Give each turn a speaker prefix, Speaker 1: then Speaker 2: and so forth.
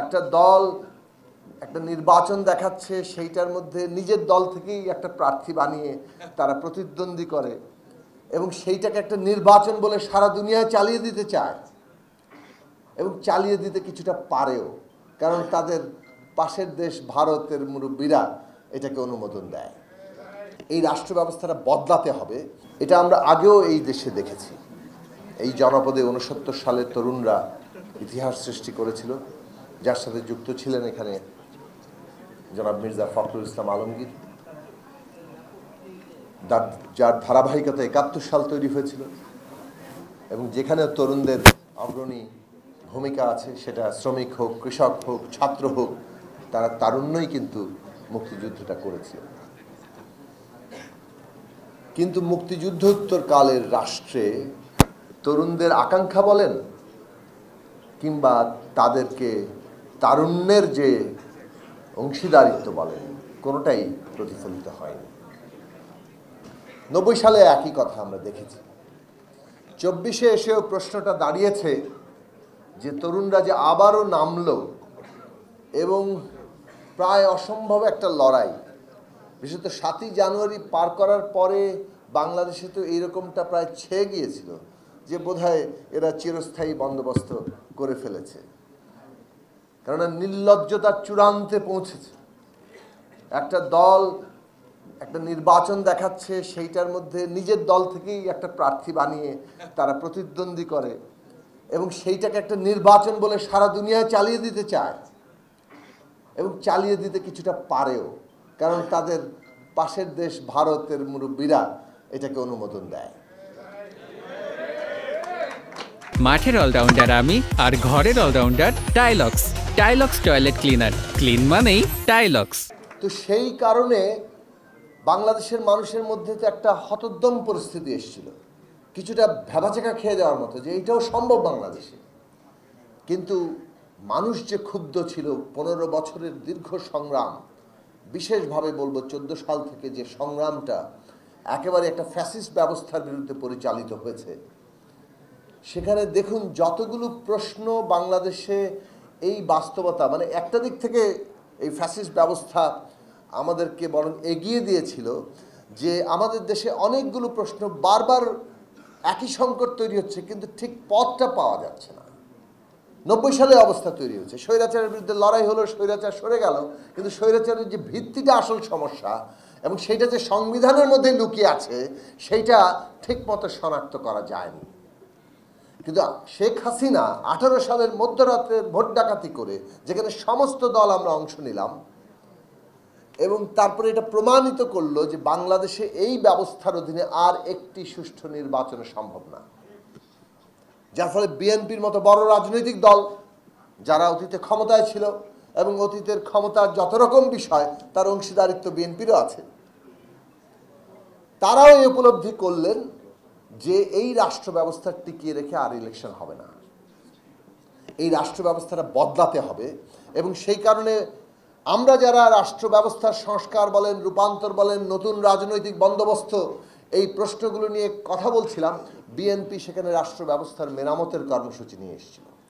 Speaker 1: একটা দল একটা নির্বাচন দেখাচ্ছে, সেইটার মধ্যে নিজের দল থেকেই একটা প্রার্থী বানিয়ে তারা প্রতিদ্বন্দ্বী করে এবং সেইটাকে একটা নির্বাচন বলে সারা দুনিয়ায় চালিয়ে দিতে চায় এবং চালিয়ে দিতে কিছুটা পারেও, কারণ তাদের পাশের দেশ ভারতের মুরব্বীরা এটাকে অনুমোদন দেয়। এই রাষ্ট্র ব্যবস্থাটা বদলাতে হবে। এটা আমরা আগেও এই দেশে দেখেছি। এই জনপদে 69 সালের তরুণরা ইতিহাস সৃষ্টি করেছিল, যার সাথে যুক্ত ছিলেন এখানে জনাব মির্জা ফখরুল ইসলাম আলমগীর, যার ধারাবাহিকতা 71 সাল তৈরি হয়েছিল এবং যেখানে তরুণদের অগ্রণী ভূমিকা আছে, সেটা শ্রমিক হোক, কৃষক হোক, ছাত্র হোক, তারা তারুণ্যই কিন্তু মুক্তিযুদ্ধটা করেছিল। কিন্তু মুক্তিযুদ্ধোত্তর কালের রাষ্ট্রে তরুণদের আকাঙ্ক্ষা বলেন কিংবা তাদেরকে তারুণ্যের যে অংশীদারিত্ব বলেন, কোনোটাই প্রতিফলিত হয়নি। 90 সালে একই কথা আমরা দেখেছি। 24-এ এসেও প্রশ্নটা দাঁড়িয়েছে যে তরুণরা যে আবারও নামলো এবং প্রায় অসম্ভব একটা লড়াই, বিশেষত 7ই জানুয়ারি পার করার পরে বাংলাদেশে তো এইরকমটা প্রায় ছেয়ে গিয়েছিল যে বোধহয় এরা চিরস্থায়ী বন্দোবস্ত করে ফেলেছে, কেননা নির্লজ্জতার চূড়ান্তে পৌঁছেছে। একটা দল একটা নির্বাচন দেখাচ্ছে, সেইটার মধ্যে নিজের দল থেকেই একটা প্রার্থী বানিয়ে তারা প্রতিদ্বন্দ্বী করে এবং সেইটাকে একটা নির্বাচন বলে সারা দুনিয়ায় চালিয়ে দিতে চায় এবং চালিয়ে দিতে কিছুটা পারেও, কারণ তাদের পাশের দেশ ভারতের মুরব্বীরা এটাকে অনুমোদন দেয়।
Speaker 2: মাঠের অলরাউন্ডার আমি, আর ঘরের allrounder Tylox. Tylox toilet cleaner, clean মানেই টাইলক্স।
Speaker 1: তো সেই কারণে বাংলাদেশের মানুষের মধ্যে তো একটা হতোদ্যম পরিস্থিতি এসেছিল, কিছুটা ভ্যাবাচাকা খেয়ে যাওয়ার মতো যে এইটাও সম্ভব বাংলাদেশে। কিন্তু মানুষ যে ক্ষুব্ধ ছিল, 15 বছরের দীর্ঘ সংগ্রাম, বিশেষভাবে বলবো 14 সাল থেকে যে সংগ্রামটা একেবারে একটা ফ্যাসিস্ট ব্যবস্থার বিরুদ্ধে পরিচালিত হয়েছে, সেখানে দেখুন যতগুলো প্রশ্ন বাংলাদেশে এই বাস্তবতা, মানে একটা দিক থেকে এই ফ্যাসিস্ট ব্যবস্থা আমাদেরকে বরং এগিয়ে দিয়েছিল যে আমাদের দেশে অনেকগুলো প্রশ্ন বারবার একই সংকট তৈরি হচ্ছে, কিন্তু ঠিক পথটা পাওয়া যাচ্ছে না। 90 সালে অবস্থা তৈরি হয়েছে, স্বৈরাচারের বিরুদ্ধে লড়াই হলো, স্বৈরাচার সরে গেল, কিন্তু স্বৈরাচারের যে ভিত্তিটা আসল সমস্যা এবং সেইটা যে সংবিধানের মধ্যে লুকিয়ে আছে, সেইটা ঠিক মতো শনাক্ত করা যায়নি। কিন্তু শেখ হাসিনা 18 সালের মধ্যরাত্রের ভোট ডাকাতি করে, যেখানে সমস্ত দল আমরা অংশ নিলাম, এবং তারপরে এটা প্রমাণিত করলো যে বাংলাদেশে এই ব্যবস্থার অধীনে আর একটি সুষ্ঠু নির্বাচন সম্ভব না। যার ফলে বিএনপির মতো বড় রাজনৈতিক দল, যারা অতীতে ক্ষমতায় ছিল এবং অতীতের ক্ষমতার যত রকম বিষয় তার অংশীদারিত্ব বিএনপিরও আছে, তারাও এই উপলব্ধি করলেন যে এই রাষ্ট্র ব্যবস্থা টিকিয়ে রেখে আর ইলেকশন হবে না, এই রাষ্ট্র ব্যবস্থাটা বদলাতে হবে। এবং সেই কারণে আমরা যারা রাষ্ট্র ব্যবস্থার সংস্কার বলেন, রূপান্তর বলেন, নতুন রাজনৈতিক বন্দোবস্ত, এই প্রশ্নগুলো নিয়ে কথা বলছিলাম, বিএনপি সেখানে রাষ্ট্র ব্যবস্থার মেরামতের কর্মসূচি নিয়ে এসেছিল।